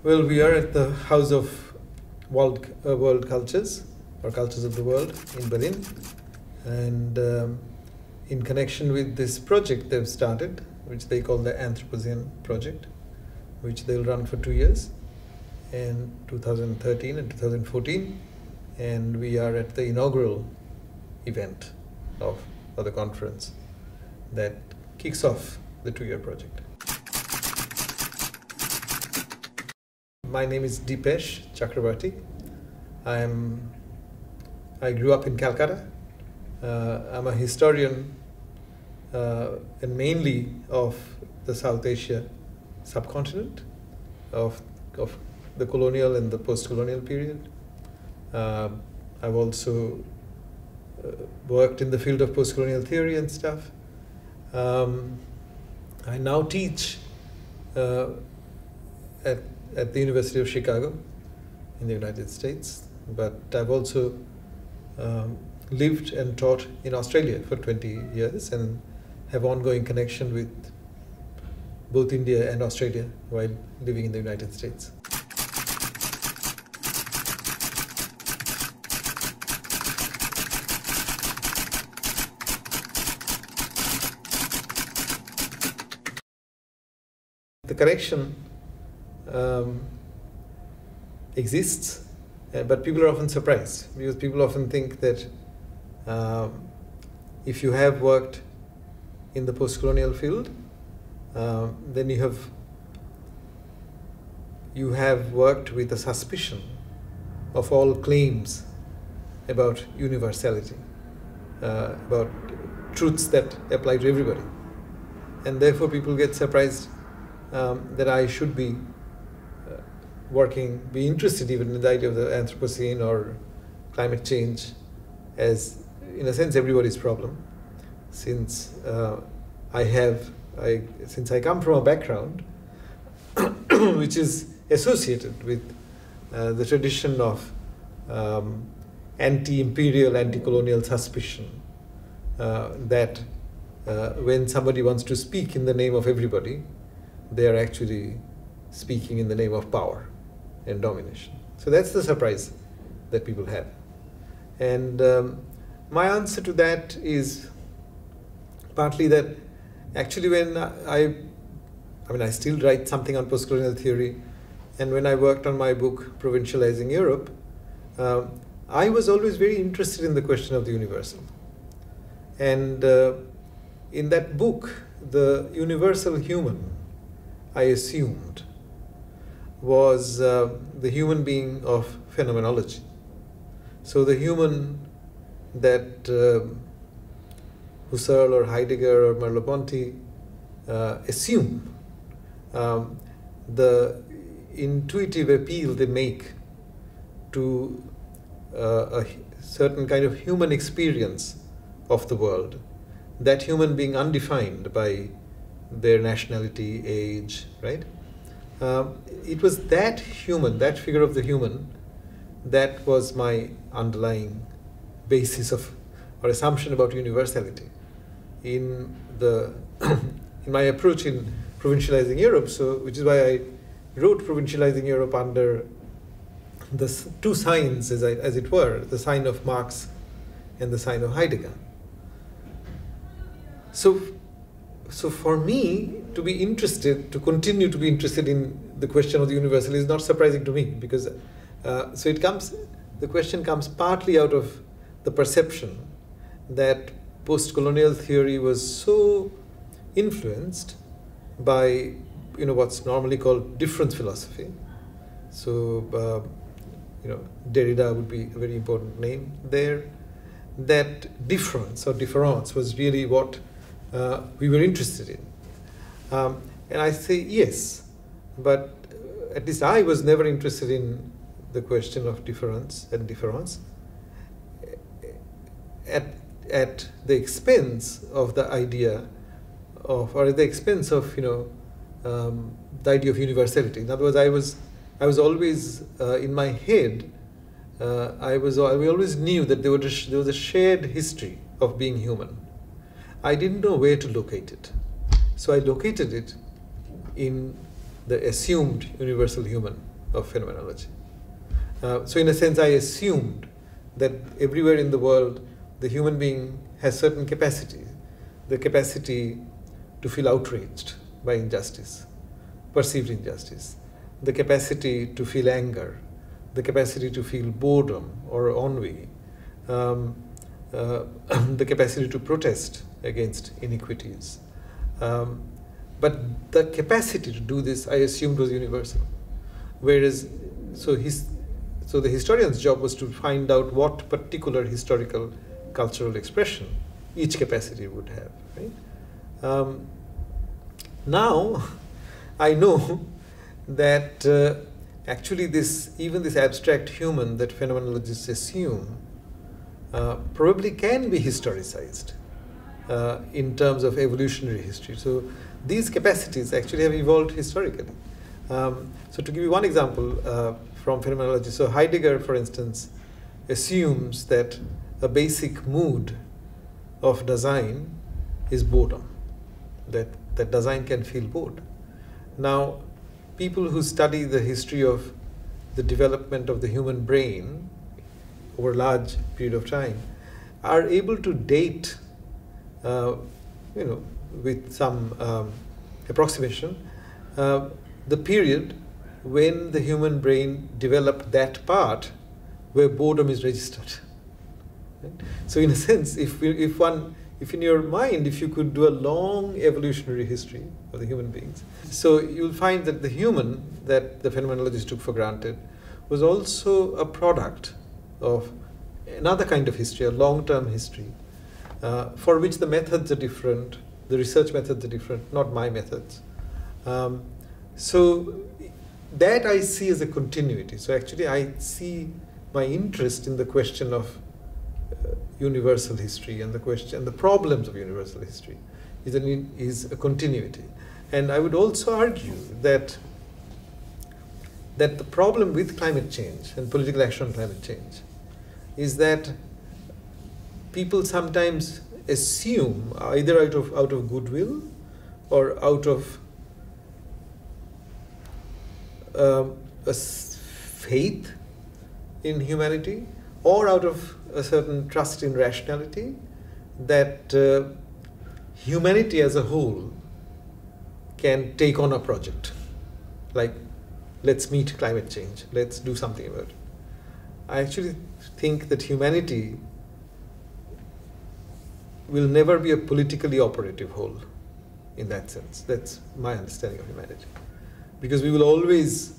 Well, we are at the House of World Cultures, or Cultures of the World, in Berlin. And in connection with this project they've started, which they call the Anthropocene Project, which they'll run for 2 years, in 2013 and 2014. And we are at the inaugural event of the conference that kicks off the 2-year project. My name is Dipesh Chakrabarty. I grew up in Calcutta. I'm a historian and mainly of the South Asia subcontinent, of the colonial and the post-colonial period. I've also worked in the field of post-colonial theory and stuff. I now teach at the University of Chicago in the United States, but I've also lived and taught in Australia for 20 years and have ongoing connection with both India and Australia while living in the United States. The correction exists, but people are often surprised because people often think that if you have worked in the post-colonial field, then you have worked with a suspicion of all claims about universality, about truths that apply to everybody, and therefore people get surprised that I should be be interested even in the idea of the Anthropocene or climate change as, in a sense, everybody's problem, since since I come from a background which is associated with the tradition of anti-imperial, anti-colonial suspicion that when somebody wants to speak in the name of everybody, they are actually speaking in the name of power and domination. So that's the surprise that people have. And my answer to that is partly that actually when I still write something on post-colonial theory, and when I worked on my book, Provincializing Europe, I was always very interested in the question of the universal. And in that book, the universal human, I assumed, was the human being of phenomenology. So the human that Husserl or Heidegger or Merleau-Ponty assume, the intuitive appeal they make to a certain kind of human experience of the world, that human being undefined by their nationality, age, right? It was that human, that figure of the human, that was my underlying basis of, or assumption about universality in my approach in Provincializing Europe. So, which is why I wrote Provincializing Europe under the two signs, as it were, the sign of Marx and the sign of Heidegger. So for me to be interested, to continue to be interested in the question of the universal is not surprising to me, because the question comes partly out of the perception that post-colonial theory was so influenced by what's normally called difference philosophy. So Derrida would be a very important name there. That difference or difference was really what we were interested in. And I say yes, but at least I was never interested in the question of difference and difference at the expense of the idea of, or at the expense of, the idea of universality. In other words, I was always in my head. We always knew that there was a shared history of being human. I didn't know where to locate it, so I located it in the assumed universal human of phenomenology. So in a sense, I assumed that everywhere in the world, the human being has certain capacity, the capacity to feel outraged by injustice, perceived injustice, the capacity to feel anger, the capacity to feel boredom or ennui, the capacity to protest against iniquities. But the capacity to do this, I assumed, was universal. Whereas, so the historian's job was to find out what particular historical cultural expression each capacity would have. Right? Now, I know that actually even this abstract human that phenomenologists assume probably can be historicized in terms of evolutionary history. So these capacities actually have evolved historically. So to give you one example from phenomenology, so Heidegger, for instance, assumes that a basic mood of Dasein is boredom, that Dasein can feel bored. Now, people who study the history of the development of the human brain over a large period of time are able to date, with some approximation, the period when the human brain developed that part where boredom is registered. Right? So in a sense, if in your mind, if you could do a long evolutionary history of the human beings, so you'll find that the human that the phenomenologists took for granted was also a product of another kind of history, a long-term history, for which the methods are different, the research methods are different, not my methods. So that I see as a continuity. So actually I see my interest in the question of universal history and the problems of universal history is a continuity. And I would also argue that the problem with climate change and political action on climate change is that people sometimes assume, either out of goodwill or out of a faith in humanity, or out of a certain trust in rationality, that humanity as a whole can take on a project. Like, let's meet climate change, let's do something about it. I actually think that humanity will never be a politically operative whole in that sense. That's my understanding of humanity. Because we will always,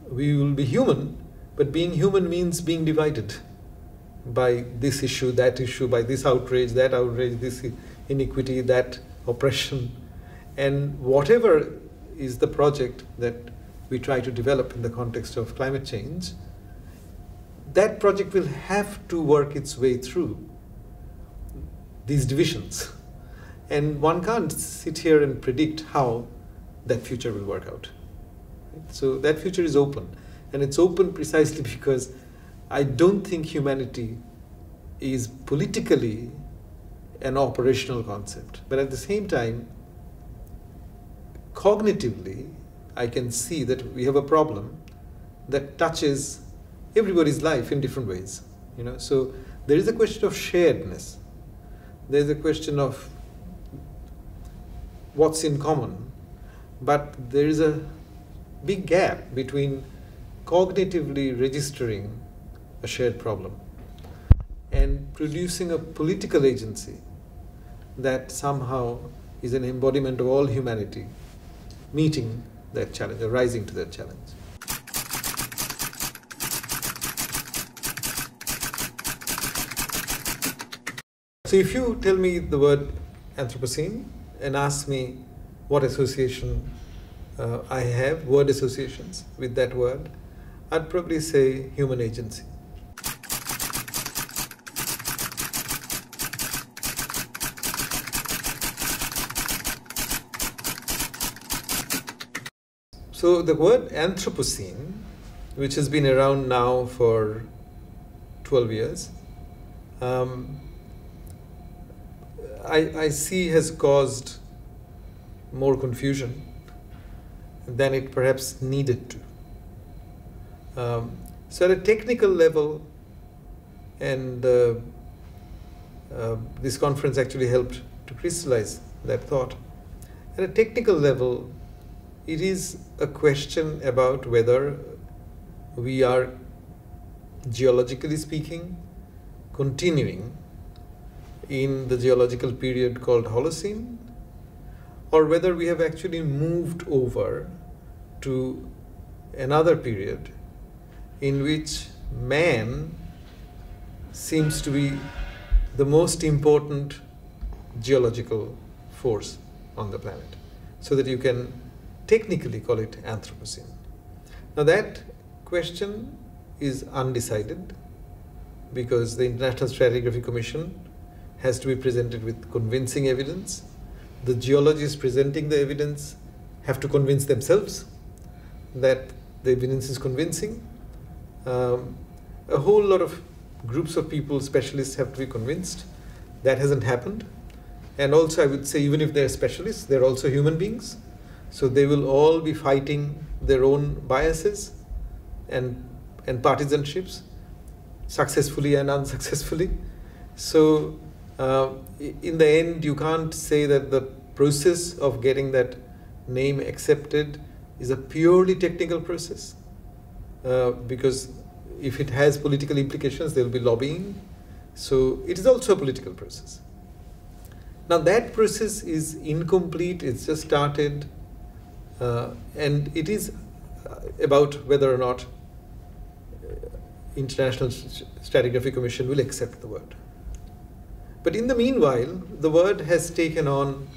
we will be human, but being human means being divided by this issue, by this outrage, this iniquity, that oppression. And whatever is the project that we try to develop in the context of climate change, that project will have to work its way through these divisions. And one can't sit here and predict how that future will work out. So that future is open. And it's open precisely because I don't think humanity is politically an operational concept. But at the same time, cognitively, I can see that we have a problem that touches everybody's life in different ways. So there is a question of sharedness. There is a question of what's in common. But there is a big gap between cognitively registering a shared problem and producing a political agency that somehow is an embodiment of all humanity meeting that challenge or rising to that challenge. So if you tell me the word Anthropocene and ask me what association I have, word associations with that word, I'd probably say human agency. So the word Anthropocene, which has been around now for 12 years, I see has caused more confusion than it perhaps needed to. So at a technical level, and this conference actually helped to crystallize that thought. At a technical level, it is a question about whether we are, geologically speaking, continuing in the geological period called Holocene, or whether we have actually moved over to another period in which man seems to be the most important geological force on the planet, so that you can technically call it Anthropocene. Now that question is undecided, because the International Stratigraphy Commission has to be presented with convincing evidence. The geologists presenting the evidence have to convince themselves that the evidence is convincing. A whole lot of groups of people, specialists, have to be convinced. That hasn't happened. And also, I would say, even if they're specialists, they're also human beings. So they will all be fighting their own biases and partisanships, successfully and unsuccessfully. So in the end, you can't say that the process of getting that name accepted is a purely technical process, because if it has political implications, there will be lobbying. So it is also a political process. Now that process is incomplete, it's just started, and it is about whether or not International Stratigraphy Commission will accept the word. But in the meanwhile, the word has taken on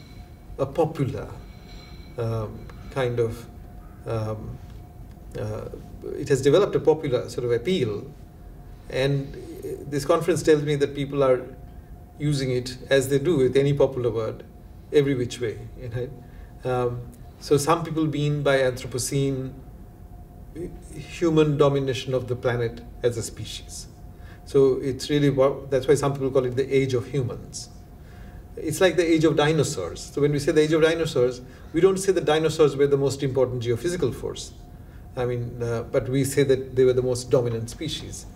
a popular kind of, it has developed a popular sort of appeal, and this conference tells me that people are using it, as they do with any popular word, every which way. So some people mean by Anthropocene human domination of the planet as a species. So it's really, that's why some people call it the age of humans. It's like the age of dinosaurs. So when we say the age of dinosaurs, we don't say that dinosaurs were the most important geophysical force. I mean, but we say that they were the most dominant species.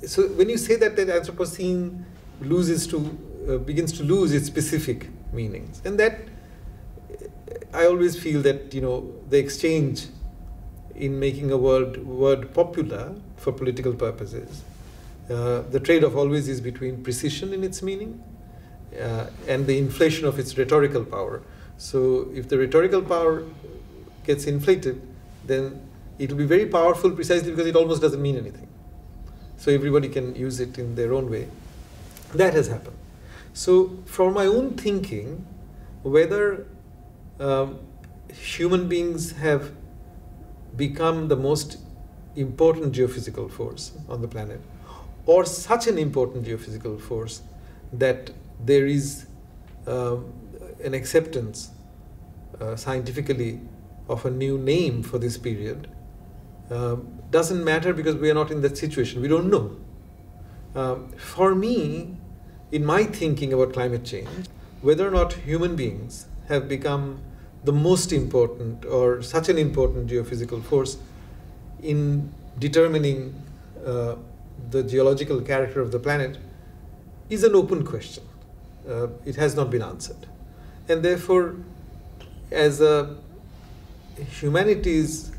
So when you say that Anthropocene begins to lose its specific meanings, and that I always feel that the exchange in making a word popular for political purposes, the trade-off always is between precision in its meaning and the inflation of its rhetorical power. So if the rhetorical power gets inflated, then it will be very powerful precisely because it almost doesn't mean anything. So everybody can use it in their own way. That has happened. So for my own thinking, whether human beings have become the most important geophysical force on the planet, or such an important geophysical force that there is an acceptance scientifically of a new name for this period, doesn't matter, because we are not in that situation. We don't know. For me, in my thinking about climate change, whether or not human beings have become the most important or such an important geophysical force in determining the geological character of the planet is an open question. It has not been answered. And therefore, as a humanities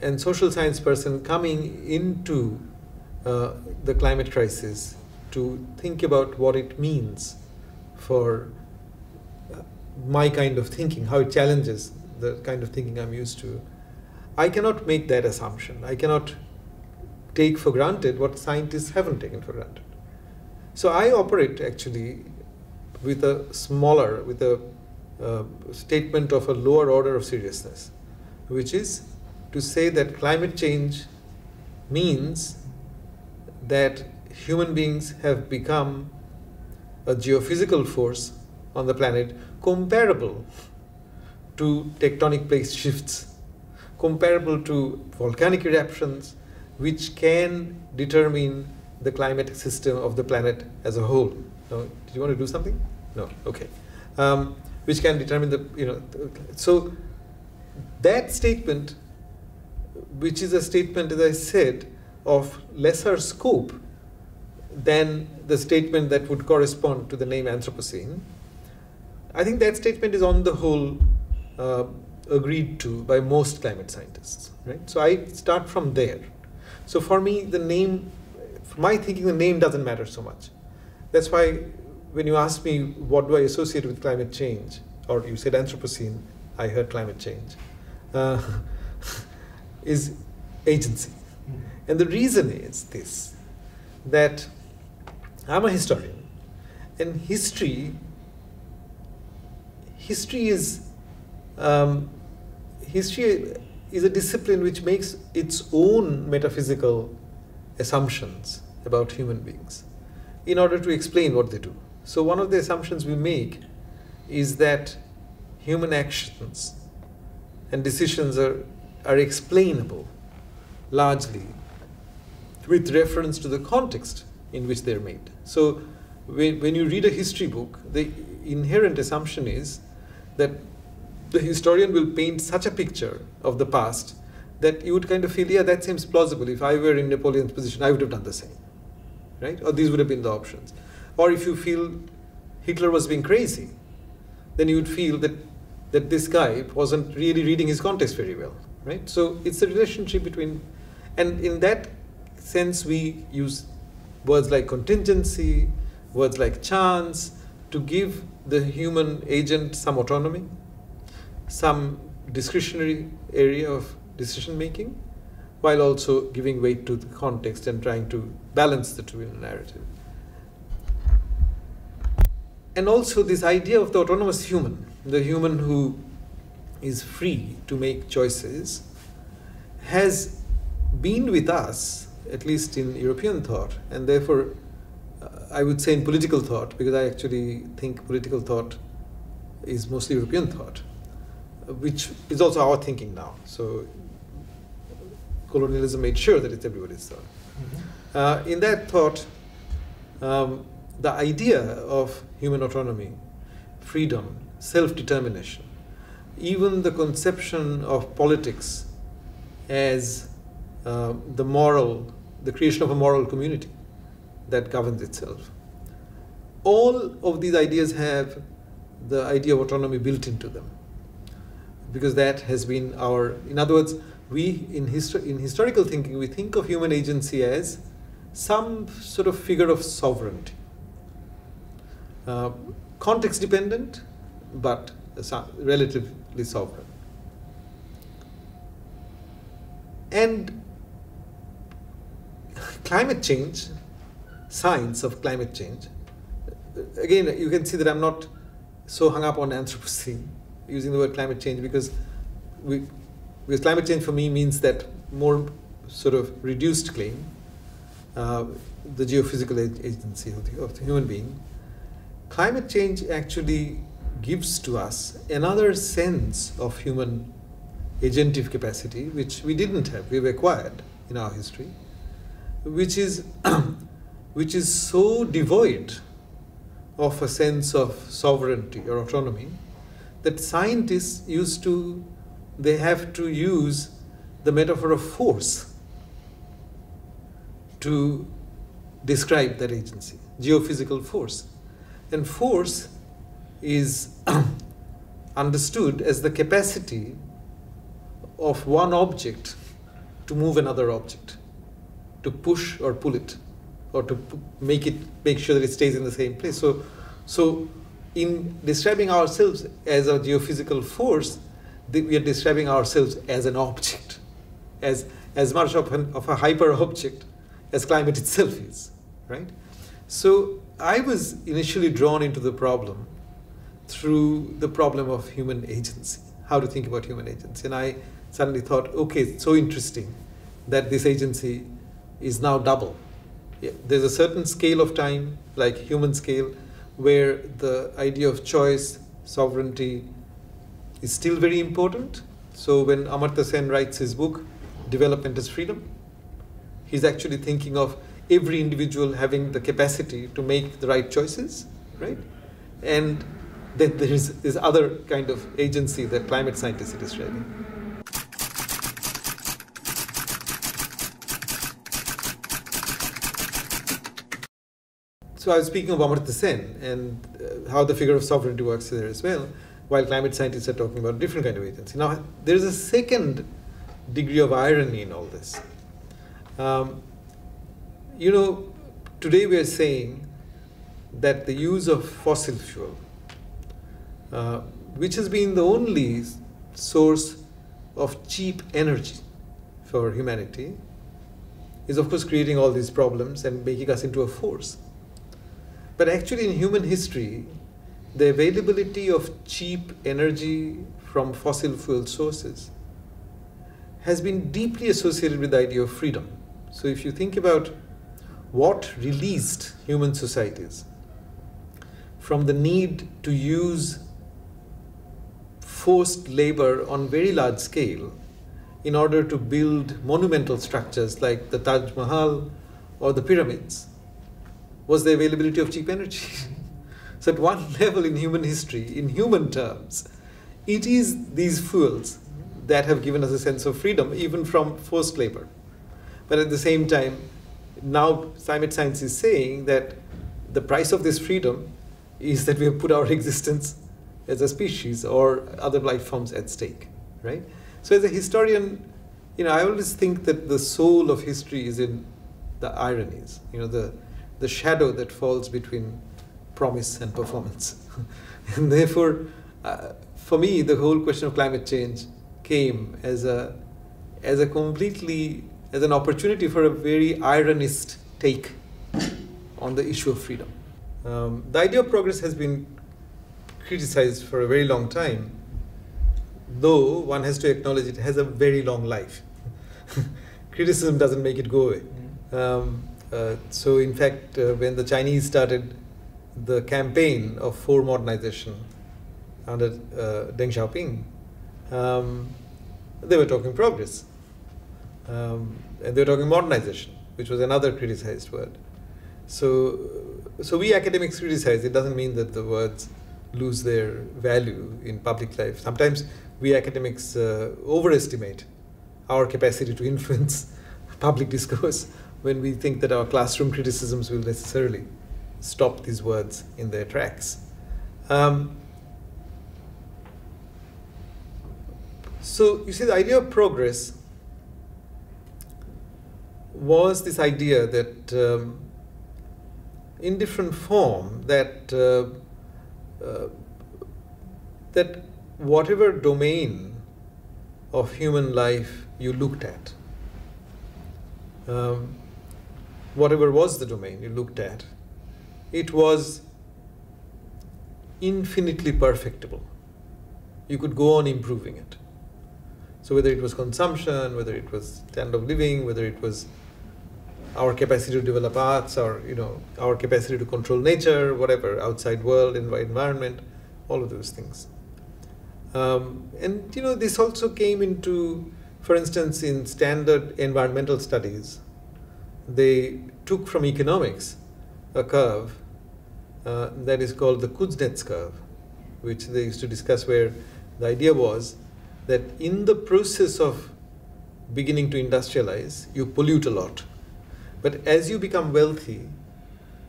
and social science person coming into the climate crisis to think about what it means for my kind of thinking, how it challenges the kind of thinking I'm used to, I cannot make that assumption. I cannot take for granted what scientists haven't taken for granted. So I operate actually with a smaller, with a statement of a lower order of seriousness, which is to say that climate change means that human beings have become a geophysical force on the planet comparable to tectonic plate shifts, comparable to volcanic eruptions, which can determine the climatic system of the planet as a whole. No, did you want to do something? No, okay. Which can determine the, so that statement, which is a statement, as I said, of lesser scope than the statement that would correspond to the name Anthropocene, I think that statement is on the whole agreed to by most climate scientists, right? So I start from there. So for me, the name, for my thinking, the name doesn't matter so much. That's why when you ask me what do I associate with climate change, or you said Anthropocene, I heard climate change, is agency. And the reason is this, that I'm a historian, and history is a discipline which makes its own metaphysical assumptions about human beings in order to explain what they do. So one of the assumptions we make is that human actions and decisions are explainable largely with reference to the context in which they're made. So when you read a history book, the inherent assumption is that the historian will paint such a picture of the past that you would kind of feel, yeah, that seems plausible. If I were in Napoleon's position, I would have done the same, right? Or these would have been the options. Or if you feel Hitler was being crazy, then you would feel that this guy wasn't really reading his context very well, right? So it's a relationship between, and in that sense we use words like contingency, words like chance, to give the human agent some autonomy, some discretionary area of decision making, while also giving weight to the context and trying to balance the two in a narrative. And also this idea of the autonomous human, the human who is free to make choices, has been with us, at least in European thought, and therefore I would say in political thought, because I actually think political thought is mostly European thought, which is also our thinking now. So colonialism made sure that it's everybody's thought. Mm-hmm. In that thought, the idea of human autonomy, freedom, self-determination, even the conception of politics as the creation of a moral community that governs itself. All of these ideas have the idea of autonomy built into them, because that has been our, in other words, we in historical thinking, we think of human agency as some sort of figure of sovereignty. Context dependent, but relatively sovereign. And climate change, science of climate change, again, you can see that I'm not so hung up on Anthropocene, using the word climate change, because climate change for me means that more sort of reduced claim, the geophysical agency of the human being. Climate change actually gives to us another sense of human agentive capacity, which we didn't have, we've acquired in our history, which is so devoid of a sense of sovereignty or autonomy that scientists they have to use the metaphor of force to describe that agency, geophysical force. And force is understood as the capacity of one object to move another object, to push or pull it, or to make sure that it stays in the same place. So in describing ourselves as a geophysical force, we are describing ourselves as an object, as much of a hyper object as climate itself is, right? So I was initially drawn into the problem through the problem of human agency, how to think about human agency. And I suddenly thought, okay, it's so interesting that this agency is now double. Yeah, there's a certain scale of time, like human scale, where the idea of choice, sovereignty is still very important. So when Amartya Sen writes his book, Development as Freedom, he's actually thinking of every individual having the capacity to make the right choices, right? And then there is this other kind of agency that climate scientists are describing. So I was speaking of Amartya and how the figure of sovereignty works there as well, while climate scientists are talking about a different kind of agency. Now, there is a second degree of irony in all this. You know, today we are saying that the use of fossil fuel, which has been the only source of cheap energy for humanity, is of course creating all these problems and making us into a force. But actually in human history, the availability of cheap energy from fossil fuel sources has been deeply associated with the idea of freedom. So if you think about what released human societies from the need to use forced labor on very large scale in order to build monumental structures like the Taj Mahal or the pyramids, was the availability of cheap energy. So at one level in human history, in human terms, it is these fuels that have given us a sense of freedom, even from forced labor. But at the same time, now climate science is saying that the price of this freedom is that we have put our existence as a species or other life forms at stake, right? So as a historian, you know, I always think that the soul of history is in the ironies, you know, the shadow that falls between promise and performance. And therefore, for me, the whole question of climate change came as an opportunity for a very ironist take on the issue of freedom. The idea of progress has been criticized for a very long time, though one has to acknowledge it has a very long life. Criticism doesn't make it go away. So in fact, when the Chinese started the campaign of for modernization under Deng Xiaoping, they were talking progress. And they were talking modernization, which was another criticized word. So we academics criticize. It doesn't mean that the words lose their value in public life. Sometimes we academics overestimate our capacity to influence public discourse when we think that our classroom criticisms will necessarily stop these words in their tracks. So you see, the idea of progress was this idea that in different form that that whatever domain of human life you looked at, whatever was the domain you looked at, it was infinitely perfectible. You could go on improving it. So whether it was consumption, whether it was standard of living, whether it was our capacity to develop arts, or our capacity to control nature, whatever, outside world, environment, all of those things. And this also came into, for instance, in standard environmental studies, they took from economics a curve that is called the Kuznets curve, which they used to discuss, where the idea was that in the process of beginning to industrialize, you pollute a lot. But as you become wealthy,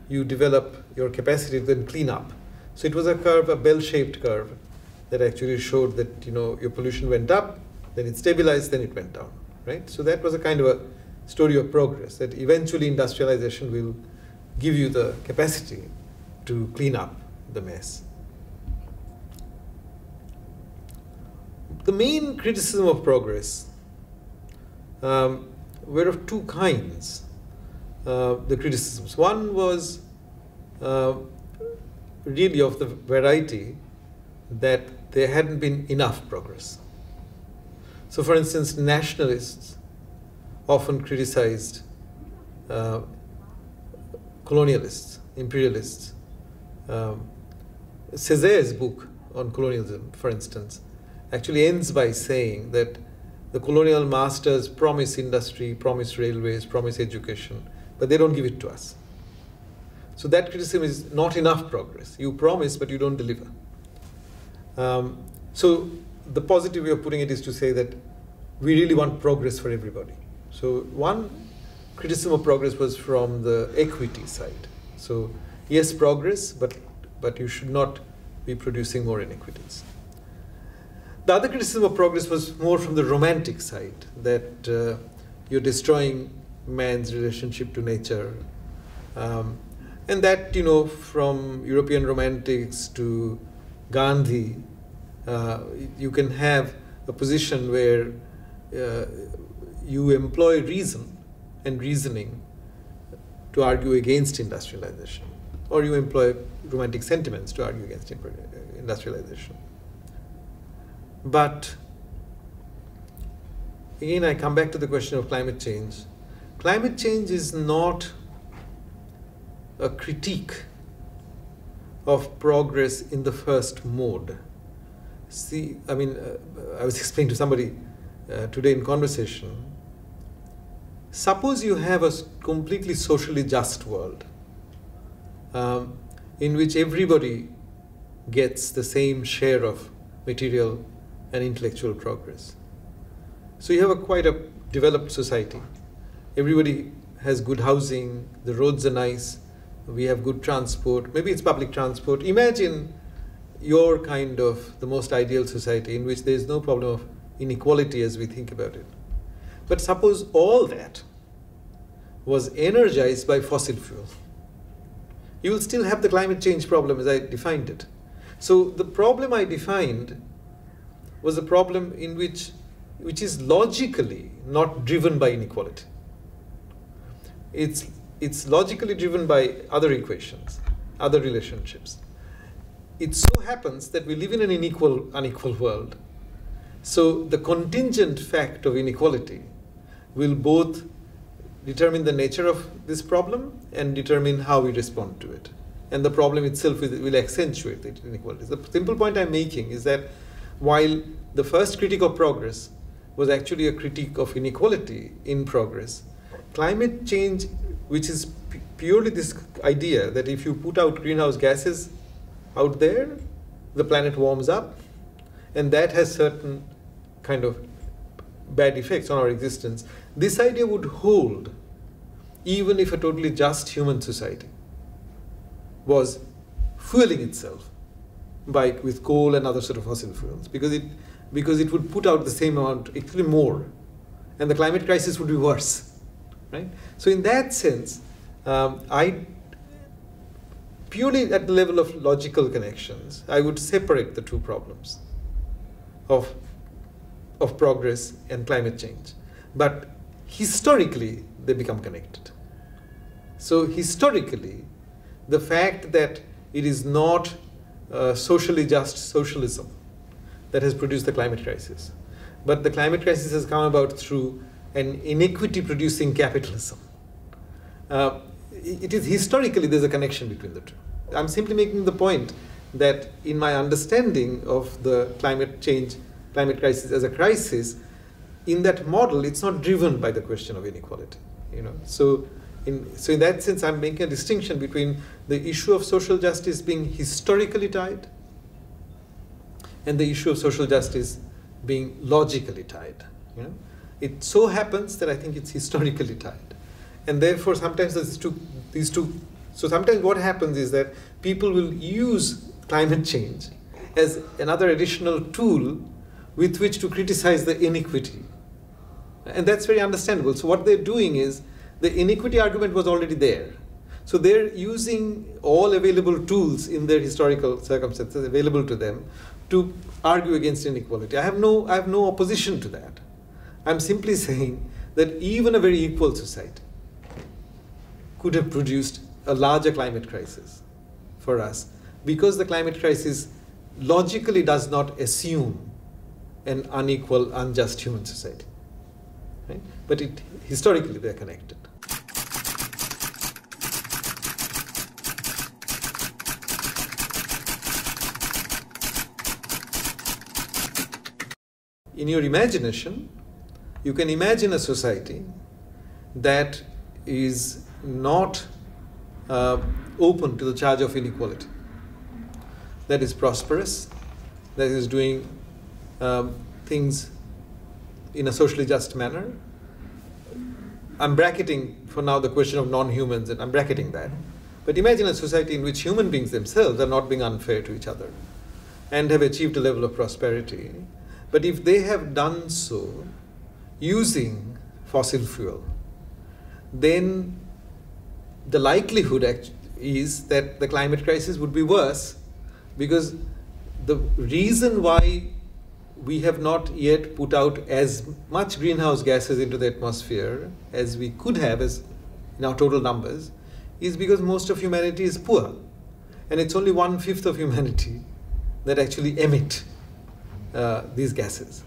you develop your capacity to then clean up. So it was a curve, a bell-shaped curve, that actually showed that your pollution went up, then it stabilized, then it went down, right? So that was a kind of a story of progress, that eventually industrialization will give you the capacity to clean up the mess. The main criticism of progress were of two kinds. The criticisms. One was really of the variety that there hadn't been enough progress. So for instance, nationalists often criticized colonialists, imperialists. Césaire's book on colonialism, for instance, actually ends by saying that the colonial masters promise industry, promise railways, promise education, but they don't give it to us. So that criticism is not enough progress. You promise, but you don't deliver. So the positive way of putting it is to say that we really want progress for everybody. So one criticism of progress was from the equity side. So yes, progress, but you should not be producing more inequities. The other criticism of progress was more from the romantic side, that you're destroying man's relationship to nature. And that, you know, from European romantics to Gandhi, you can have a position where you employ reason and reasoning to argue against industrialization, or you employ romantic sentiments to argue against industrialization. But again, I come back to the question of climate change. Climate change is not a critique of progress in the first mode. See, I mean, I was explaining to somebody today in conversation, suppose you have a completely socially just world in which everybody gets the same share of material and intellectual progress. So you have quite a developed society. Everybody has good housing, the roads are nice, we have good transport, maybe it's public transport. Imagine your kind of the most ideal society in which there is no problem of inequality as we think about it. But suppose all that was energized by fossil fuel. You will still have the climate change problem as I defined it. So the problem I defined was a problem in which is logically not driven by inequality. It's logically driven by other equations, other relationships. It so happens that we live in an unequal world. So the contingent fact of inequality will both determine the nature of this problem and determine how we respond to it. And the problem itself will accentuate the inequalities. The simple point I'm making is that while the first critique of progress was actually a critique of inequality in progress, climate change, which is purely this idea that if you put out greenhouse gases out there, the planet warms up, and that has certain kind of bad effects on our existence. This idea would hold even if a totally just human society was fueling itself with coal and other sort of fossil fuels, because it would put out the same amount, actually more, and the climate crisis would be worse, right? So in that sense, I purely at the level of logical connections, I would separate the two problems of progress and climate change. But historically, they become connected. So historically, the fact that it is not socially just socialism that has produced the climate crisis, but the climate crisis has come about through an inequity-producing capitalism. It is historically there's a connection between the two. I'm simply making the point that in my understanding of the climate crisis as a crisis, in that model, it's not driven by the question of inequality. You know, so in that sense, I'm making a distinction between the issue of social justice being historically tied and the issue of social justice being logically tied. You know, it so happens that I think it's historically tied, and therefore sometimes these two. So sometimes what happens is that people will use climate change as another additional tool with which to criticize the inequity. And that's very understandable. So what they're doing is, the inequity argument was already there. So they're using all available tools in their historical circumstances available to them to argue against inequality. I have no opposition to that. I'm simply saying that even a very equal society could have produced a larger climate crisis for us, because the climate crisis logically does not assume an unequal, unjust human society. Right? But historically they're connected. In your imagination, you can imagine a society that is not open to the charge of inequality, that is prosperous, that is doing things in a socially just manner. I'm bracketing for now the question of non-humans, and I'm bracketing that. But imagine a society in which human beings themselves are not being unfair to each other and have achieved a level of prosperity. But if they have done so using fossil fuel, then the likelihood is that the climate crisis would be worse, because the reason why we have not yet put out as much greenhouse gases into the atmosphere as we could have as in our total numbers is because most of humanity is poor. And it's only 1/5 of humanity that actually emit these gases.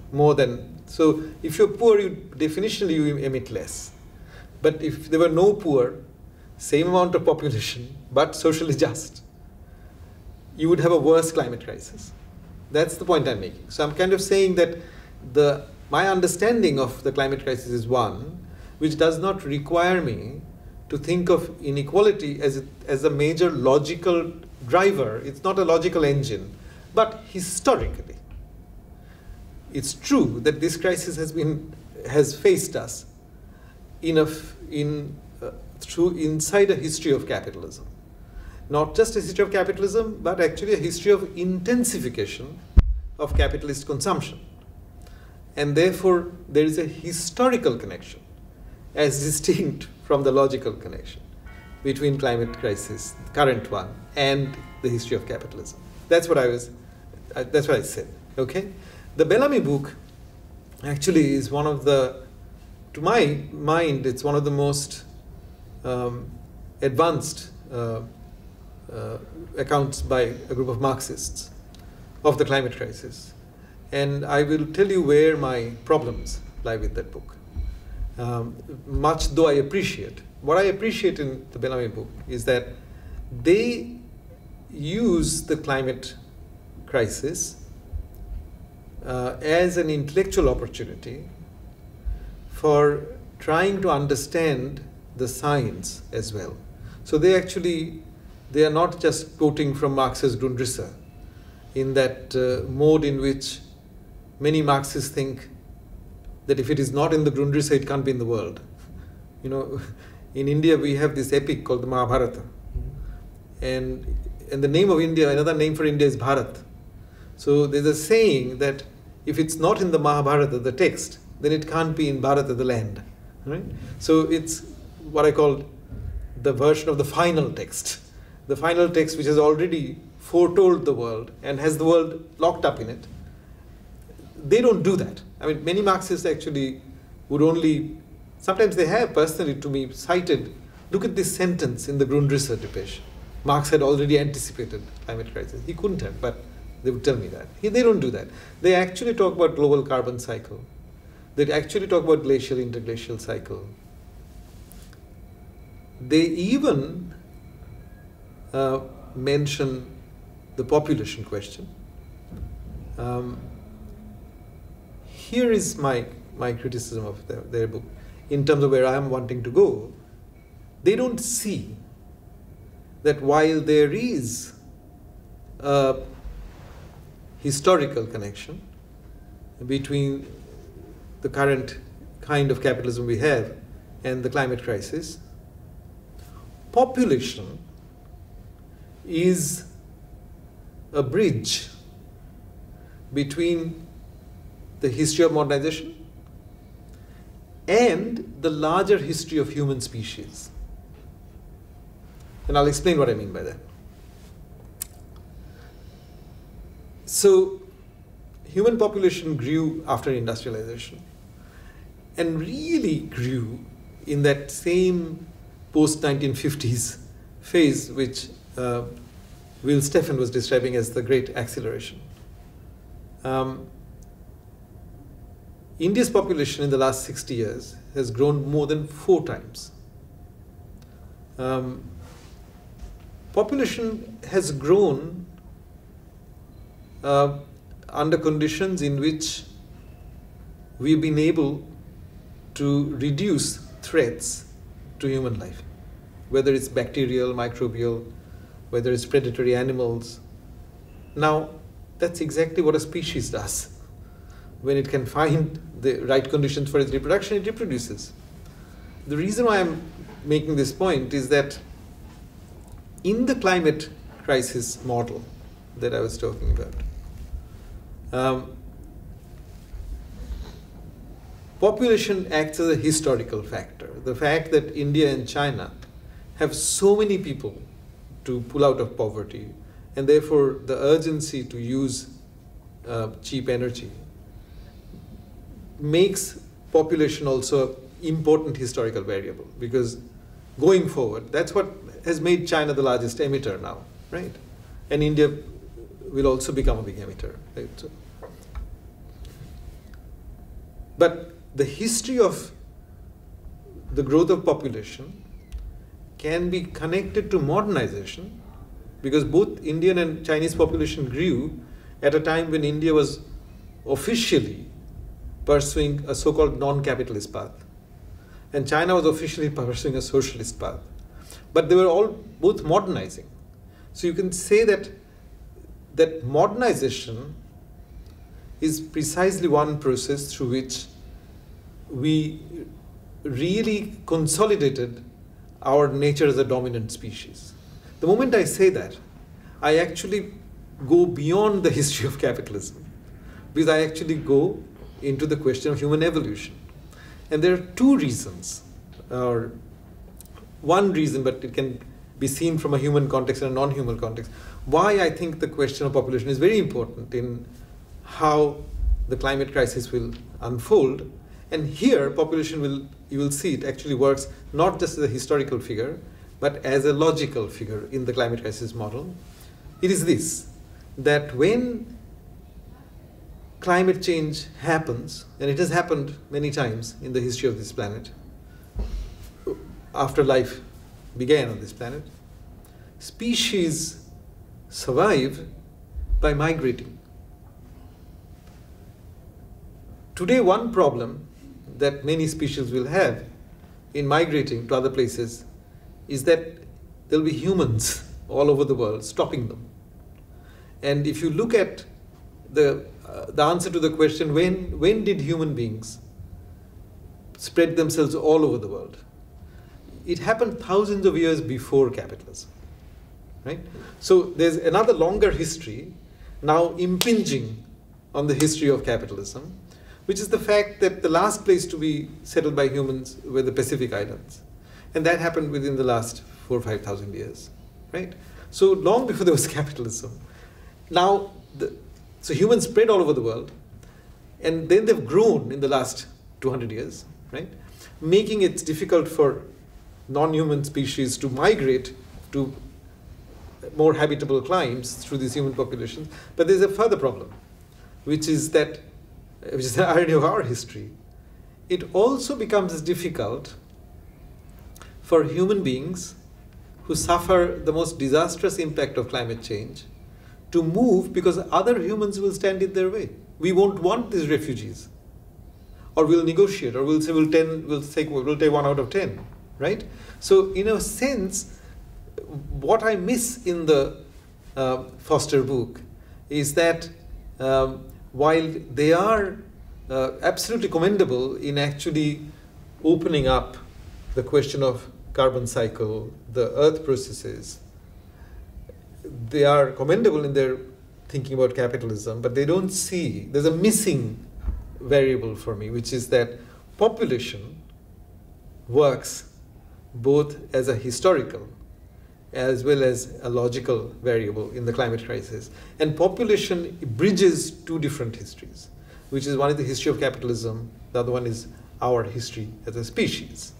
So if you're poor, definitionally you emit less. But if there were no poor, same amount of population, but socially just, you would have a worse climate crisis. That's the point I'm making. So I'm kind of saying that my understanding of the climate crisis is one which does not require me to think of inequality as a major logical driver. It's not a logical engine, but historically, it's true that this crisis has faced us inside a history of capitalism. Not just a history of capitalism, but actually a history of intensification of capitalist consumption. And therefore, there is a historical connection, as distinct from the logical connection, between climate crisis, the current one, and the history of capitalism. That's what I said, okay? The Bellamy book actually is one of the, to my mind, it's one of the most advanced accounts by a group of Marxists of the climate crisis. And I will tell you where my problems lie with that book. Much though I appreciate. What I appreciate in the Bellamy book is that they use the climate crisis as an intellectual opportunity for trying to understand the science as well. So they are not just quoting from Marx's Grundrisse in that mode in which many Marxists think that if it is not in the Grundrisse, it can't be in the world. You know, in India we have this epic called the Mahabharata. And the name of India, another name for India is Bharat. So there's a saying that if it's not in the Mahabharata, the text, then it can't be in Bharata, the land. Right? So it's what I call the version of the final text. The final text which has already foretold the world and has the world locked up in it. They don't do that. I mean, many Marxists actually would only, sometimes they have personally to me cited, look at this sentence in the Grundrisse, Dipesh. Marx had already anticipated climate crisis. He couldn't have, but they would tell me that. They don't do that. They actually talk about global carbon cycle. They actually talk about glacial, interglacial cycle. They even mention the population question. Here is my criticism of their book in terms of where I am wanting to go. They don't see that while there is a historical connection between the current kind of capitalism we have and the climate crisis, population is a bridge between the history of modernization and the larger history of human species. And I'll explain what I mean by that. So, human population grew after industrialization and really grew in that same post-1950s phase which Will Steffen was describing as the Great Acceleration. India's population in the last 60 years has grown more than 4 times. Population has grown under conditions in which we've been able to reduce threats to human life, whether it's bacterial, microbial, whether it's predatory animals. Now, that's exactly what a species does. When it can find the right conditions for its reproduction, it reproduces. The reason why I'm making this point is that in the climate crisis model that I was talking about, population acts as a historical factor. The fact that India and China have so many people to pull out of poverty, and therefore the urgency to use cheap energy, makes population also an important historical variable, because going forward, that's what has made China the largest emitter now, right? And India will also become a big emitter, right? So, but the history of the growth of population can be connected to modernization, because both Indian and Chinese population grew at a time when India was officially pursuing a so-called non-capitalist path, and China was officially pursuing a socialist path. But they were all both modernizing. So you can say that that modernization is precisely one process through which we really consolidated our nature as a dominant species. The moment I say that, I actually go beyond the history of capitalism, because I actually go into the question of human evolution. And there are two reasons, or one reason, but it can be seen from a human context and a non-human context, why I think the question of population is very important in how the climate crisis will unfold. And here, population will, you will see it actually works not just as a historical figure, but as a logical figure in the climate crisis model. It is this, that when climate change happens, and it has happened many times in the history of this planet, after life began on this planet, species survive by migrating. Today, one problem that many species will have in migrating to other places is that there will be humans all over the world stopping them. And if you look at the answer to the question, when did human beings spread themselves all over the world? It happened thousands of years before capitalism, right? So there's another longer history now impinging on the history of capitalism, which is the fact that the last place to be settled by humans were the Pacific Islands. And that happened within the last 4,000 or 5,000 years, right? So long before there was capitalism. Now, so humans spread all over the world, and then they've grown in the last 200 years, right? Making it difficult for non-human species to migrate to more habitable climes through these human populations. But there's a further problem, which is the irony of our history. It also becomes difficult for human beings who suffer the most disastrous impact of climate change to move, because other humans will stand in their way. We won't want these refugees, or we'll negotiate, or we'll say we'll take 1 out of 10, right? So in a sense, what I miss in the Foster book is that while they are absolutely commendable in actually opening up the question of carbon cycle, the earth processes, they are commendable in their thinking about capitalism, but they don't see, there's a missing variable for me, which is that population works both as a historical as well as a logical variable in the climate crisis. And population bridges two different histories, which is one is the history of capitalism, the other one is our history as a species.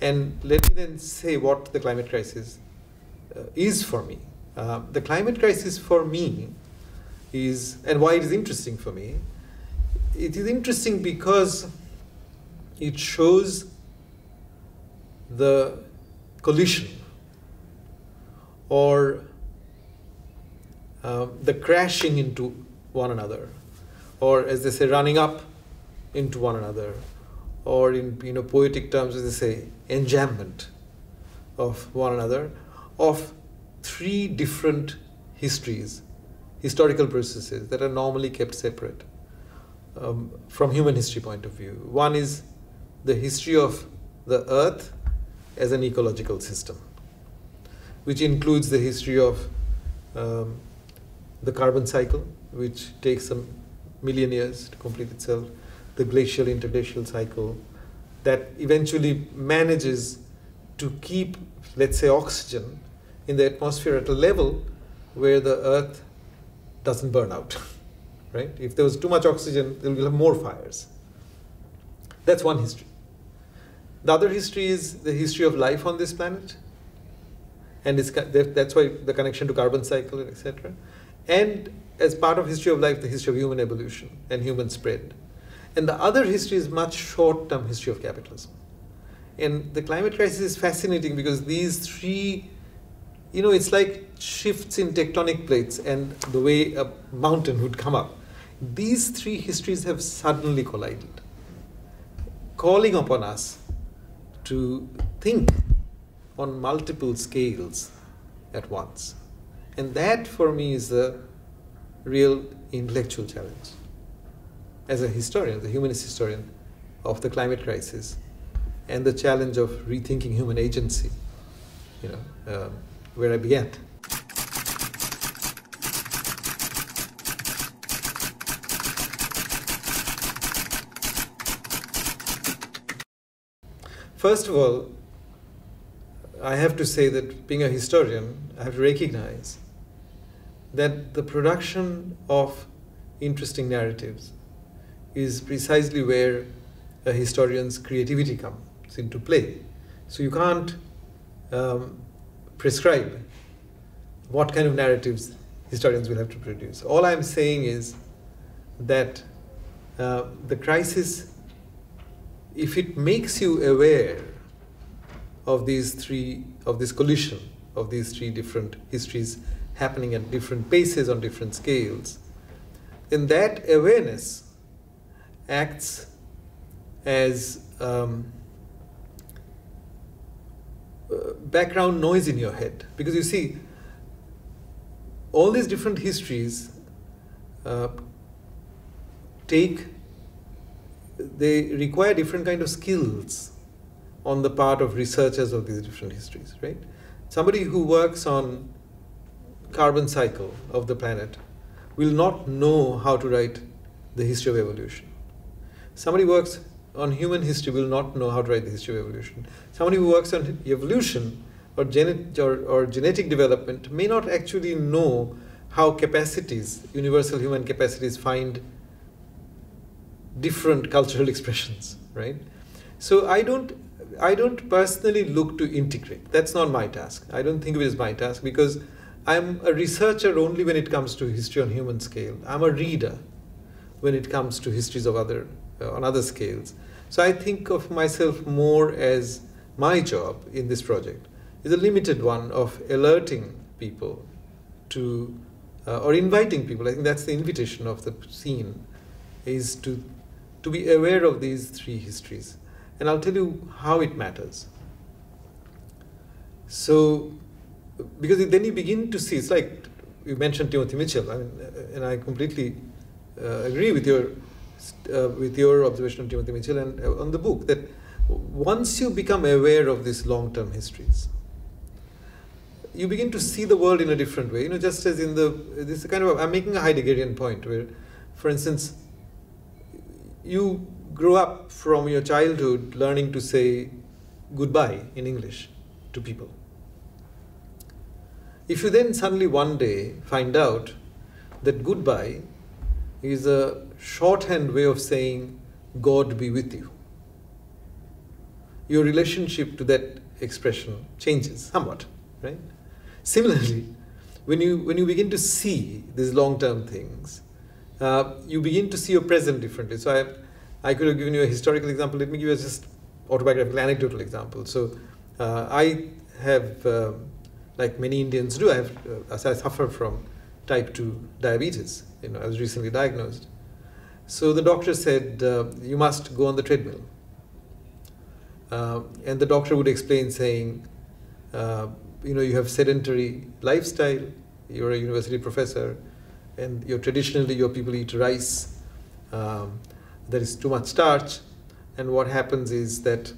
And let me then say what the climate crisis is for me. The climate crisis for me is, and why it is interesting for me, it is interesting because it shows the collision or the crashing into one another, or as they say, running up into one another, or in poetic terms, as they say, enjambment of one another, of three different histories historical processes that are normally kept separate from human history point of view. One is the history of the earth as an ecological system, which includes the history of the carbon cycle, which takes a million years to complete itself, the glacial interglacial cycle, that eventually manages to keep, let's say, oxygen in the atmosphere at a level where the earth doesn't burn out, right? If there was too much oxygen, there will have more fires. That's one history. The other history is the history of life on this planet, and that's why the connection to carbon cycle, etc. And as part of history of life, the history of human evolution and human spread. And the other history is much short-term history of capitalism. And the climate crisis is fascinating because these three, it's like shifts in tectonic plates and the way a mountain would come up. These three histories have suddenly collided, calling upon us to think on multiple scales at once. And that, for me, is the real intellectual challenge. As a historian, the humanist historian of the climate crisis, and the challenge of rethinking human agency, where I began. First of all, I have to say that being a historian, I have to recognize that the production of interesting narratives is precisely where a historian's creativity comes into play. So you can't prescribe what kind of narratives historians will have to produce. All I'm saying is that the crisis, if it makes you aware of this collision of these three different histories happening at different paces on different scales, then that awareness acts as background noise in your head. Because you see, all these different histories they require different kind of skills on the part of researchers of these different histories, right? Somebody who works on carbon cycle of the planet will not know how to write the history of evolution. Somebody who works on human history will not know how to write the history of evolution. Somebody who works on evolution or genetic development may not actually know how capacities, universal human capacities, find different cultural expressions, right? So I don't personally look to integrate. That's not my task. I don't think of it as my task because I'm a researcher only when it comes to history on human scale. I'm a reader when it comes to histories of on other scales. So I think of myself more as my job in this project is a limited one of alerting people to, or inviting people. I think that's the invitation of the scene, is to be aware of these three histories. And I'll tell you how it matters. So, because then you begin to see, it's like you mentioned Timothy Mitchell, and I completely agree with your observation on Timothy Mitchell and on the book, that once you become aware of these long-term histories, you begin to see the world in a different way. Just as in this kind of, I'm making a Heideggerian point where, for instance, you grow up from your childhood learning to say goodbye in English to people. If you then suddenly one day find out that goodbye is a shorthand way of saying God be with you, your relationship to that expression changes somewhat, right? Similarly, when you begin to see these long-term things, you begin to see your present differently. So I could have given you a historical example. Let me give you a just autobiographical, anecdotal example. So I have, like many Indians do, I suffer from type 2 diabetes. I was recently diagnosed. So the doctor said, you must go on the treadmill. And the doctor would explain saying, you have sedentary lifestyle, you're a university professor, and traditionally your people eat rice. There is too much starch, and what happens is that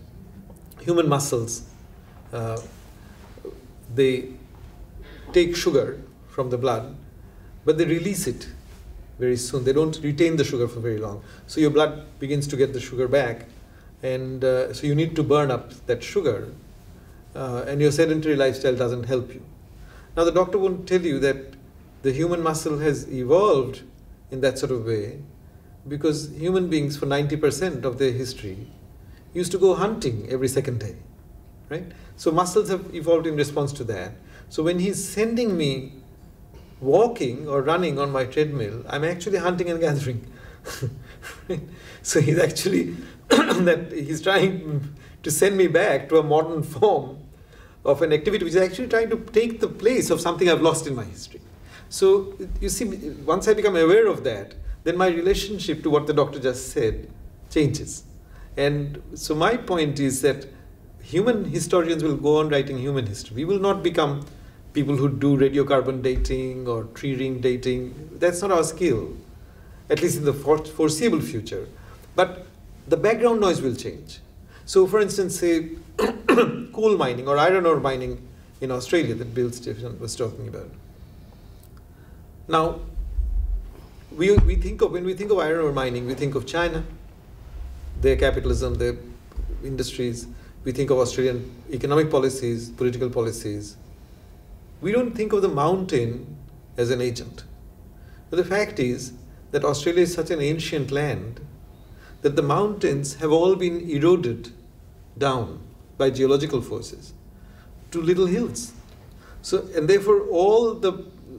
human muscles, they take sugar from the blood, but they release it very soon. They don't retain the sugar for very long. So your blood begins to get the sugar back, and so you need to burn up that sugar, and your sedentary lifestyle doesn't help you. Now the doctor won't tell you that the human muscle has evolved in that sort of way because human beings for 90% of their history used to go hunting every second day, right? So muscles have evolved in response to that. So when he's sending me walking or running on my treadmill, I'm actually hunting and gathering. Right? So he's actually he's trying to send me back to a modern form of an activity which is actually trying to take the place of something I've lost in my history. So you see, once I become aware of that, then my relationship to what the doctor just said changes. And so my point is that human historians will go on writing human history. We will not become people who do radiocarbon dating or tree ring dating. That's not our skill, at least in the foreseeable future. But the background noise will change. So for instance, say coal mining or iron ore mining in Australia that Bill Stephen was talking about. Now, when we think of iron ore mining, we think of China, their capitalism, their industries. We think of Australian economic policies, political policies. We don't think of the mountain as an agent. But the fact is that Australia is such an ancient land that the mountains have all been eroded down by geological forces to little hills. So, and therefore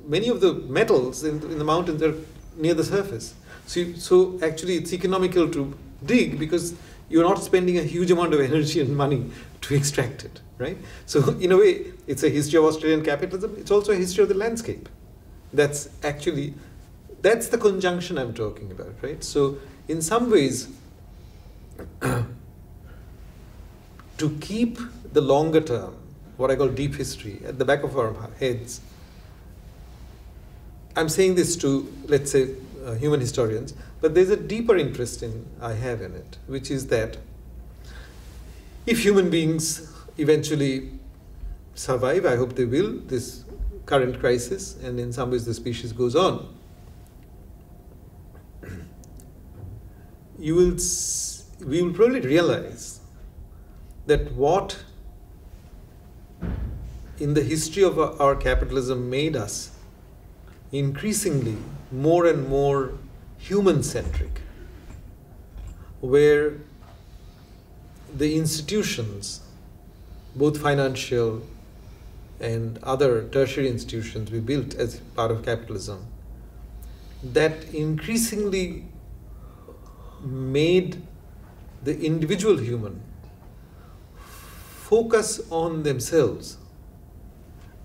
many of the metals in the mountains are near the surface. So actually it's economical to dig because you're not spending a huge amount of energy and money to extract it, right? So in a way, it's a history of Australian capitalism. It's also a history of the landscape. That's the conjunction I'm talking about, right? So in some ways, to keep the longer term, what I call deep history, at the back of our heads, I'm saying this to, let's say, human historians, but there's a deeper interest I have in it, which is that if human beings eventually survive, I hope they will, this current crisis, and in some ways the species goes on, we will probably realize that what in the history of our capitalism made us increasingly more and more human-centric, where the institutions, both financial and other tertiary institutions we built as part of capitalism, that increasingly made the individual human focus on themselves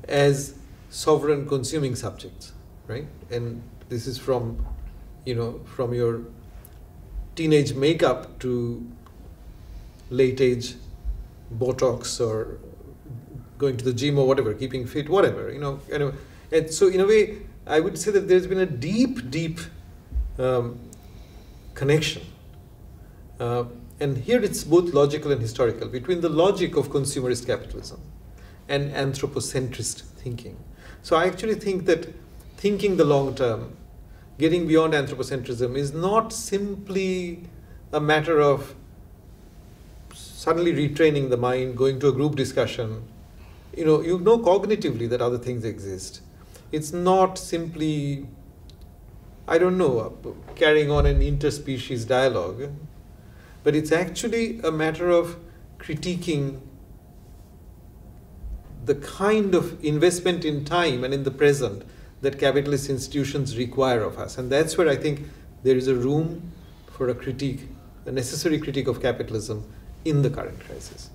as sovereign consuming subjects, right? And this is from your teenage makeup to late age Botox or going to the gym or whatever, keeping fit, whatever, And so in a way, I would say that there's been a deep connection. And here it's both logical and historical, between the logic of consumerist capitalism and anthropocentrist thinking. So I actually think that thinking the long term, getting beyond anthropocentrism, is not simply a matter of suddenly retraining the mind, going to a group discussion. You know cognitively that other things exist. It's not simply, carrying on an interspecies dialogue, but it's actually a matter of critiquing the kind of investment in time and in the present that capitalist institutions require of us. And that's where I think there is a room for a critique, a necessary critique of capitalism in the current crisis.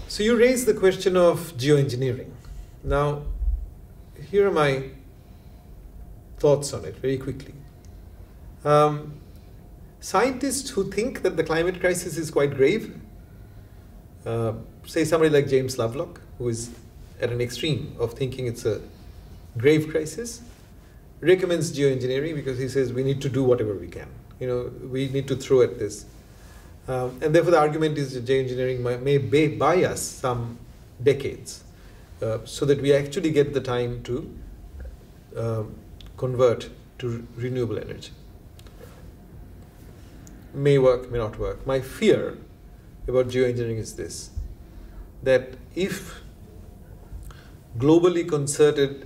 So you raised the question of geoengineering. Now, here are my thoughts on it very quickly. Scientists who think that the climate crisis is quite grave, say somebody like James Lovelock, who is at an extreme of thinking it's a grave crisis, recommends geoengineering because he says we need to do whatever we can. We need to throw at this. And therefore the argument is that geoengineering may buy us some decades so that we actually get the time to convert to renewable energy. May work, may not work. My fear about geoengineering is this, that if globally concerted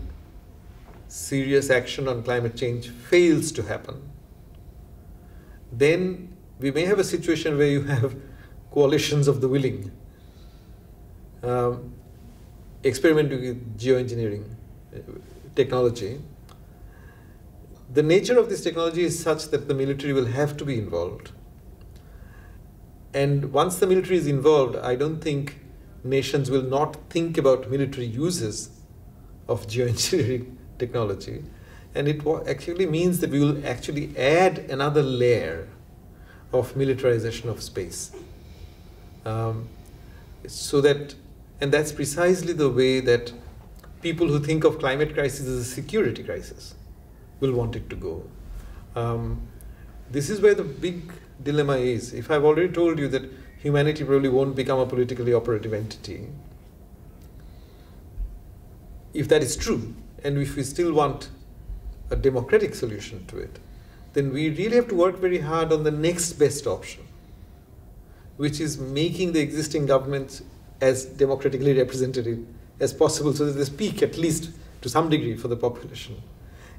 serious action on climate change fails to happen, then we may have a situation where you have coalitions of the willing experimenting with geoengineering technology. The nature of this technology is such that the military will have to be involved. And once the military is involved, I don't think nations will not think about military uses of geoengineering technology. And it actually means that we will actually add another layer of militarization of space. And that's precisely the way that people who think of climate crisis as a security crisis will want it to go. This is where the big dilemma is. If I've already told you that humanity probably won't become a politically operative entity, if that is true, and if we still want a democratic solution to it, then we really have to work very hard on the next best option, which is making the existing governments as democratically representative as possible so that they speak at least to some degree for the population.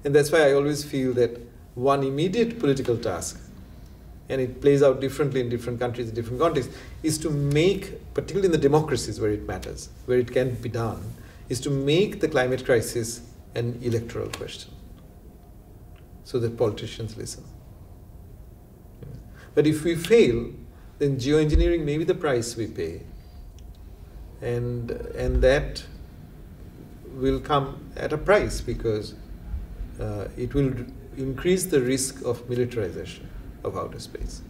And that's why I always feel that one immediate political task, and it plays out differently in different countries, in different contexts, is to make, particularly in the democracies where it matters, where it can be done, is to make the climate crisis an electoral question so that politicians listen. But if we fail, then geoengineering may be the price we pay. And that will come at a price because it will increase the risk of militarization of outer space.